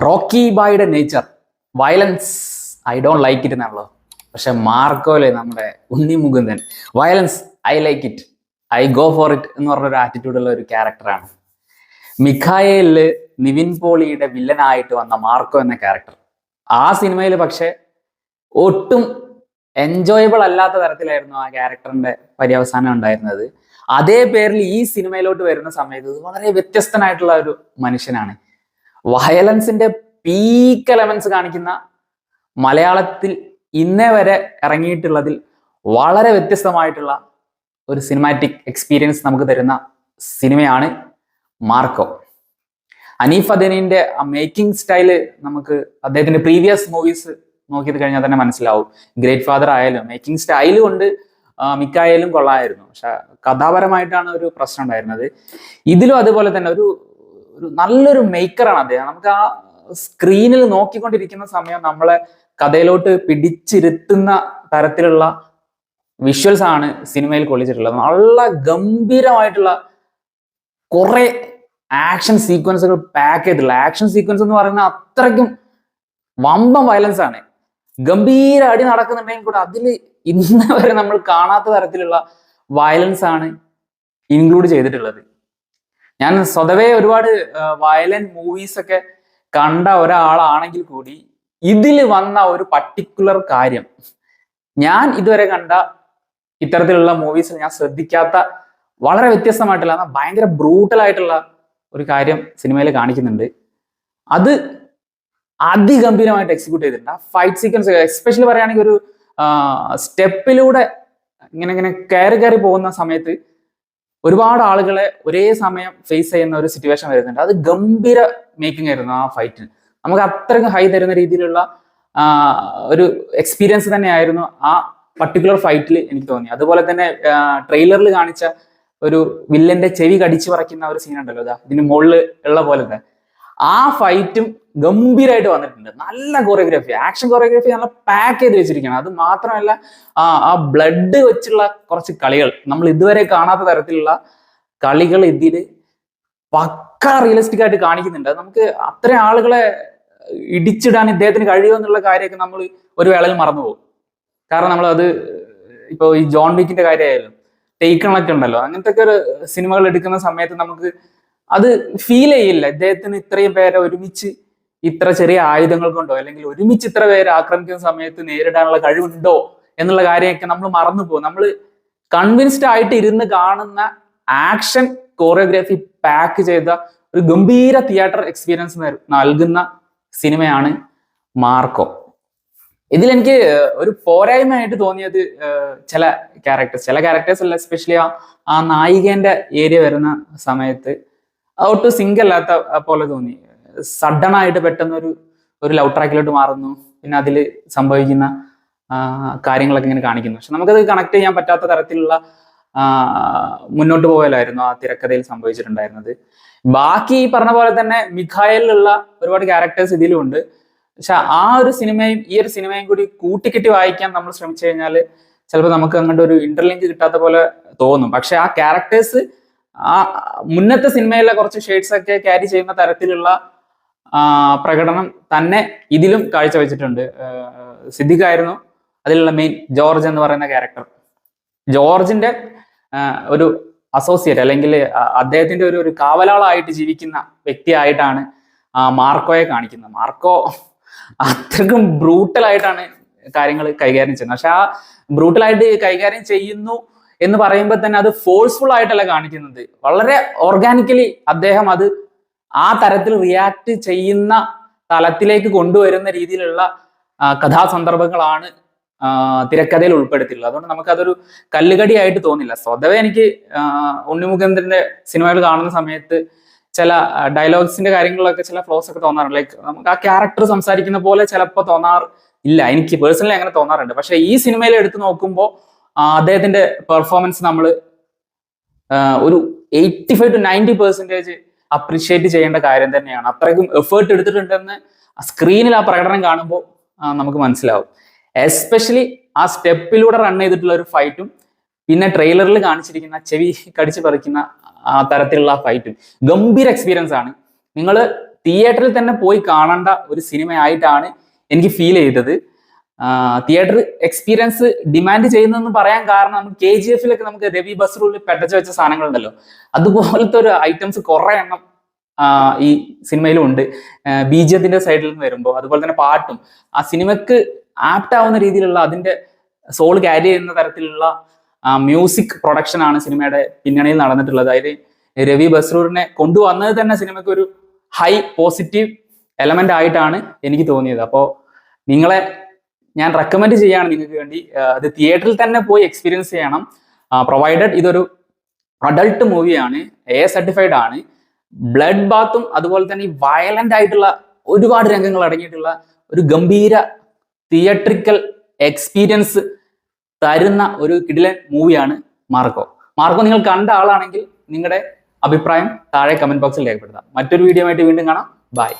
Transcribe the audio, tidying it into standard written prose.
Rocky ബായുടെ nature violence I don't like it എന്നാണല്ലോ. പക്ഷെ മാർക്കോയിലെ നമ്മുടെ Unni Mukundan violence I like it, I go for it എന്ന് പറഞ്ഞൊരു ആറ്റിറ്റ്യൂഡുള്ള ഒരു ക്യാരക്ടറാണ്. മിഖായേലില് നിവിൻ പോളിയുടെ വില്ലനായിട്ട് വന്ന മാർക്കോ എന്ന ക്യാരക്ടർ ആ സിനിമയിൽ പക്ഷെ ഒട്ടും എൻജോയബിൾ അല്ലാത്ത തരത്തിലായിരുന്നു ആ ക്യാരക്ടറിന്റെ പര്യവസാനം ഉണ്ടായിരുന്നത്. അതേ പേരിൽ ഈ സിനിമയിലോട്ട് വരുന്ന സമയത്ത് വളരെ വ്യത്യസ്തനായിട്ടുള്ള ഒരു മനുഷ്യനാണ്. വയലൻസിന്റെ പീക്ക് എലമെന്റ്സ് കാണിക്കുന്ന മലയാളത്തിൽ ഇന്നേ വരെ ഇറങ്ങിയിട്ടുള്ളതിൽ വളരെ വ്യത്യസ്തമായിട്ടുള്ള ഒരു സിനിമാറ്റിക് എക്സ്പീരിയൻസ് നമുക്ക് തരുന്ന സിനിമയാണ് മാർക്കോ. അനീഫ് അദനിന്റെ മേക്കിംഗ് സ്റ്റൈല് നമുക്ക് അദ്ദേഹത്തിന്റെ പ്രീവിയസ് മൂവീസ് നോക്കിയത് കഴിഞ്ഞാൽ തന്നെ മനസ്സിലാവും. ഗ്രേറ്റ് ഫാദർ ആയാലും മേക്കിംഗ് സ്റ്റൈല് കൊണ്ട് മിക്കായാലും കൊള്ളായിരുന്നു. പക്ഷെ കഥാപരമായിട്ടാണ് ഒരു പ്രശ്നം ഉണ്ടായിരുന്നത്. ഇതിലും അതുപോലെ തന്നെ ഒരു നല്ലൊരു മേക്കറാണ് അദ്ദേഹം. നമുക്ക് ആ സ്ക്രീനിൽ നോക്കിക്കൊണ്ടിരിക്കുന്ന സമയം നമ്മളെ കഥയിലോട്ട് പിടിച്ചിരുത്തുന്ന തരത്തിലുള്ള വിഷ്വൽസ് ആണ് സിനിമയിൽ കൊള്ളിച്ചിട്ടുള്ളത്. നല്ല ഗംഭീരമായിട്ടുള്ള കുറെ ആക്ഷൻ സീക്വൻസുകൾ പാക്ക് ചെയ്തിട്ടുള്ള ആക്ഷൻ സീക്വൻസ് എന്ന് പറയുന്നത് അത്രയ്ക്കും വമ്പം വയലൻസ് ആണ്. ഗംഭീര അടി നടക്കുന്നുണ്ടെങ്കിൽ കൂടെ അതിൽ ഇന്ന് വരെ നമ്മൾ കാണാത്ത തരത്തിലുള്ള വയലൻസ് ആണ് ഇൻക്ലൂഡ് ചെയ്തിട്ടുള്ളത്. ഞാൻ സ്വതവേ ഒരുപാട് വയലന്റ് മൂവീസ് ഒക്കെ കണ്ട ഒരാളാണെങ്കിൽ കൂടി ഇതിൽ വന്ന ഒരു പർട്ടിക്കുലർ കാര്യം ഞാൻ ഇതുവരെ കണ്ട ഇത്തരത്തിലുള്ള മൂവീസിൽ ഞാൻ ശ്രദ്ധിക്കാത്ത വളരെ വ്യത്യസ്തമായിട്ടുള്ള ഭയങ്കര ബ്രൂട്ടൽ ആയിട്ടുള്ള ഒരു കാര്യം സിനിമയിൽ കാണിക്കുന്നുണ്ട്. അത് അതിഗംഭീരമായിട്ട് എക്സിക്യൂട്ട് ചെയ്തിട്ടുണ്ട്. ആ ഫൈറ്റ് സീക്വൻസ് എസ്പെഷ്യലി പറയുകയാണെങ്കിൽ ഒരു സ്റ്റെപ്പിലൂടെ ഇങ്ങനെ കയറി പോകുന്ന സമയത്ത് ഒരുപാട് ആളുകളെ ഒരേ സമയം ഫേസ് ചെയ്യുന്ന ഒരു സിറ്റുവേഷൻ വരുന്നുണ്ട്. അത് ഗംഭീര മേക്കിംഗ് ആയിരുന്നു ആ ഫൈറ്റിന്. നമുക്ക് അത്രയ്ക്ക് ഹൈ തരുന്ന രീതിയിലുള്ള ഒരു എക്സ്പീരിയൻസ് തന്നെയായിരുന്നു ആ പർട്ടിക്കുലർ ഫൈറ്റിൽ എനിക്ക് തോന്നി. അതുപോലെ തന്നെ ട്രെയിലറിൽ കാണിച്ച ഒരു വില്ലന്റെ ചെവി കടിച്ചു പറിക്കുന്ന ഒരു സീൻ ഉണ്ടല്ലോ, ഇതിന് മുകളിൽ ഉള്ള പോലത്തെ ആ ഫൈറ്റും ഗംഭീരമായിട്ട് വന്നിട്ടുണ്ട്. നല്ല കൊറിയോഗ്രാഫി, ആക്ഷൻ കൊറിയോഗ്രാഫി നല്ല പാക്ക് ചെയ്ത് വെച്ചിരിക്കുകയാണ്. അത് മാത്രമല്ല ആ ബ്ലഡ് വെച്ചുള്ള കുറച്ച് കളികൾ, നമ്മൾ ഇതുവരെ കാണാത്ത തരത്തിലുള്ള കളികൾ ഇതിൽ പക്ക റിയലിസ്റ്റിക് ആയിട്ട് കാണിക്കുന്നുണ്ട്. അത് നമുക്ക് അത്രയും ആളുകളെ ഇടിച്ചിടാൻ ഇദ്ദേഹത്തിന് കഴിയുമെന്നുള്ള കാര്യമൊക്കെ നമ്മൾ ഒരു വേളയിൽ മറന്നുപോകും. കാരണം നമ്മളത് ഇപ്പോൾ ഈ ജോൺ വിക്കിന്റെ കാര്യമായാലും ടേക്കണൊക്കെ ഉണ്ടല്ലോ, അങ്ങനത്തെ ഒക്കെ ഒരു സിനിമകൾ എടുക്കുന്ന സമയത്ത് നമുക്ക് അത് ഫീൽ ചെയ്യില്ല. ഇദ്ദേഹത്തിന് ഇത്രയും പേരെ ഒരുമിച്ച് ഇത്ര ചെറിയ ആയുധങ്ങൾ കൊണ്ടോ അല്ലെങ്കിൽ ഒരുമിച്ച് ഇത്ര പേരെ ആക്രമിക്കുന്ന സമയത്ത് നേരിടാനുള്ള കഴിവുണ്ടോ എന്നുള്ള കാര്യമൊക്കെ നമ്മൾ മറന്നു പോകും. നമ്മൾ കൺവിൻസ്ഡ് ആയിട്ട് ഇരുന്ന് കാണുന്ന ആക്ഷൻ കോറിയോഗ്രാഫി പാക്ക് ചെയ്ത ഒരു ഗംഭീര തിയേറ്റർ എക്സ്പീരിയൻസ് നൽകുന്ന സിനിമയാണ് മാർക്കോ. ഇതിലെനിക്ക് ഒരു പോരായ്മയായിട്ട് തോന്നിയത് ചില ക്യാരക്ടേഴ്സ് അല്ല, എസ്പെഷ്യലി ആ നായികന്റെ ഏരിയ വരുന്ന സമയത്ത് ഒട്ടും സിങ്ക് അല്ലാത്ത പോലെ തോന്നി. സഡൻ ആയിട്ട് പെട്ടെന്ന് ഒരു ലവ് ട്രാക്കിലോട്ട് മാറുന്നു, പിന്നെ അതിൽ സംഭവിക്കുന്ന കാര്യങ്ങളൊക്കെ ഇങ്ങനെ കാണിക്കുന്നു. പക്ഷെ നമുക്കത് കണക്ട് ചെയ്യാൻ പറ്റാത്ത തരത്തിലുള്ള മുന്നോട്ട് പോകലായിരുന്നു ആ തിരക്കഥയിൽ സംഭവിച്ചിട്ടുണ്ടായിരുന്നത്. ബാക്കി ഈ പറഞ്ഞ പോലെ തന്നെ മിഖായലിലുള്ള ഒരുപാട് ക്യാരക്ടേഴ്സ് ഇതിലുമുണ്ട്. പക്ഷെ ആ ഒരു സിനിമയും ഈ ഒരു സിനിമയും കൂടി കൂട്ടിക്കെട്ടി വായിക്കാൻ നമ്മൾ ശ്രമിച്ചു കഴിഞ്ഞാൽ ചിലപ്പോൾ നമുക്ക് അങ്ങോട്ട് ഒരു ഇന്റർലിങ്ക് കിട്ടാത്ത പോലെ തോന്നും. പക്ഷെ ആ ക്യാരക്ടേഴ്സ് ആ മുന്നത്തെ സിനിമയിലെ കുറച്ച് ഷെയ്ഡ്സ് ഒക്കെ ക്യാരി ചെയ്യുന്ന തരത്തിലുള്ള പ്രകടനം തന്നെ ഇതിലും കാഴ്ചവെച്ചിട്ടുണ്ട്. സിദ്ദിഖായിരുന്നു അതിലുള്ള മെയിൻ ജോർജ് എന്ന് പറയുന്ന ക്യാരക്ടർ. ജോർജിന്റെ ഒരു അസോസിയേറ്റ് അല്ലെങ്കിൽ അദ്ദേഹത്തിന്റെ ഒരു കാവലാളായിട്ട് ജീവിക്കുന്ന വ്യക്തിയായിട്ടാണ് മാർക്കോയെ കാണിക്കുന്നത്. മാർക്കോ അത്രക്കും ബ്രൂട്ടലായിട്ടാണ് കാര്യങ്ങൾ കൈകാര്യം ചെയ്യുന്നത്. പക്ഷെ ആ ബ്രൂട്ടലായിട്ട് കൈകാര്യം ചെയ്യുന്നു എന്ന് പറയുമ്പോൾ തന്നെ അത് ഫോഴ്സ്ഫുൾ ആയിട്ടല്ല കാണിക്കുന്നത്. വളരെ ഓർഗാനിക്കലി അദ്ദേഹം അത് ആ തരത്തിൽ റിയാക്ട് ചെയ്യുന്ന തലത്തിലേക്ക് കൊണ്ടുവരുന്ന രീതിയിലുള്ള കഥാസന്ദർഭങ്ങളാണ് തിരക്കഥയിൽ ഉൾപ്പെടുത്തിയിട്ടുള്ളത്. അതുകൊണ്ട് നമുക്കതൊരു കല്ലുകടിയായിട്ട് തോന്നില്ല. സ്വതവേ എനിക്ക് ഉണ്ണി മുകുന്ദന്റെ സിനിമകൾ കാണുന്ന സമയത്ത് ചില ഡയലോഗ്സിന്റെ കാര്യങ്ങളിലൊക്കെ ചില ഫ്ലോസ് ഒക്കെ തോന്നാറുണ്ട്. ലൈക്ക് നമുക്ക് ആ ക്യാരക്ടർ സംസാരിക്കുന്ന പോലെ ചിലപ്പോൾ തോന്നാറില്ല. എനിക്ക് പേഴ്സണലി അങ്ങനെ തോന്നാറുണ്ട്. പക്ഷെ ഈ സിനിമയിൽ എടുത്തു നോക്കുമ്പോൾ അദ്ദേഹത്തിന്റെ പെർഫോമൻസ് നമ്മൾ ഒരു 85 to 90% അപ്രീഷിയേറ്റ് ചെയ്യേണ്ട കാര്യം തന്നെയാണ്. അത്രയ്ക്കും എഫേർട്ട് എടുത്തിട്ടുണ്ടെന്ന് സ്ക്രീനിൽ ആ പ്രകടനം കാണുമ്പോൾ നമുക്ക് മനസ്സിലാവും. എസ്പെഷ്യലി ആ സ്റ്റെപ്പിലൂടെ റൺ ചെയ്തിട്ടുള്ള ഒരു ഫൈറ്റും പിന്നെ ട്രെയിലറിൽ കാണിച്ചിരിക്കുന്ന ചെവി കടിച്ചു പറിക്കുന്ന ആ തരത്തിലുള്ള ഫൈറ്റും ഗംഭീര എക്സ്പീരിയൻസ് ആണ്. നിങ്ങൾ തിയേറ്ററിൽ തന്നെ പോയി കാണേണ്ട ഒരു സിനിമയായിട്ടാണ് എനിക്ക് ഫീൽ ചെയ്തത്. തിയേറ്റർ എക്സ്പീരിയൻസ് ഡിമാൻഡ് ചെയ്യുന്നതെന്ന് പറയാൻ കാരണം നമുക്ക് KGF-ലൊക്കെ നമുക്ക് രവി ബസ്രൂരിൽ പെട്ടച്ച് വെച്ച സാധനങ്ങളുണ്ടല്ലോ, അതുപോലത്തെ ഒരു ഐറ്റംസ് കുറെ എണ്ണം ഈ സിനിമയിലും ഉണ്ട്. ബീജത്തിന്റെ സൈഡിൽ നിന്ന് വരുമ്പോൾ അതുപോലെ തന്നെ പാട്ടും ആ സിനിമക്ക് ആപ്റ്റ് ആവുന്ന രീതിയിലുള്ള അതിന്റെ സോൾ ക്യാരി ചെയ്യുന്ന തരത്തിലുള്ള മ്യൂസിക് പ്രൊഡക്ഷൻ ആണ് സിനിമയുടെ പിന്നണിയിൽ നടന്നിട്ടുള്ളത്. അതായത് രവി ബസ്രൂരിനെ കൊണ്ടുവന്നത് തന്നെ സിനിമയ്ക്ക് ഒരു ഹൈ പോസിറ്റീവ് എലമെന്റ് ആയിട്ടാണ് എനിക്ക് തോന്നിയത്. അപ്പോൾ നിങ്ങളെ ഞാൻ റെക്കമെൻഡ് ചെയ്യാണ് നിങ്ങൾക്ക് വേണ്ടി അത് തിയേറ്ററിൽ തന്നെ പോയി എക്സ്പീരിയൻസ് ചെയ്യണം. പ്രൊവൈഡഡ് ഇതൊരു അഡൾട്ട് മൂവിയാണ്, A സർട്ടിഫൈഡ് ആണ്. ബ്ലഡ് ബാത്തും അതുപോലെ തന്നെ ഈ വയലന്റ് ആയിട്ടുള്ള ഒരുപാട് രംഗങ്ങൾ അടങ്ങിയിട്ടുള്ള ഒരു ഗംഭീര തിയേറ്ററിക്കൽ എക്സ്പീരിയൻസ് തരുന്ന ഒരു കിടിലൻ മൂവിയാണ് മാർക്കോ. നിങ്ങൾ കണ്ട ആളാണെങ്കിൽ നിങ്ങളുടെ അഭിപ്രായം താഴെ കമന്റ് ബോക്സിൽ രേഖപ്പെടുത്താം. മറ്റൊരു വീഡിയോ ആയിട്ട് വീണ്ടും കാണാം. ബൈ.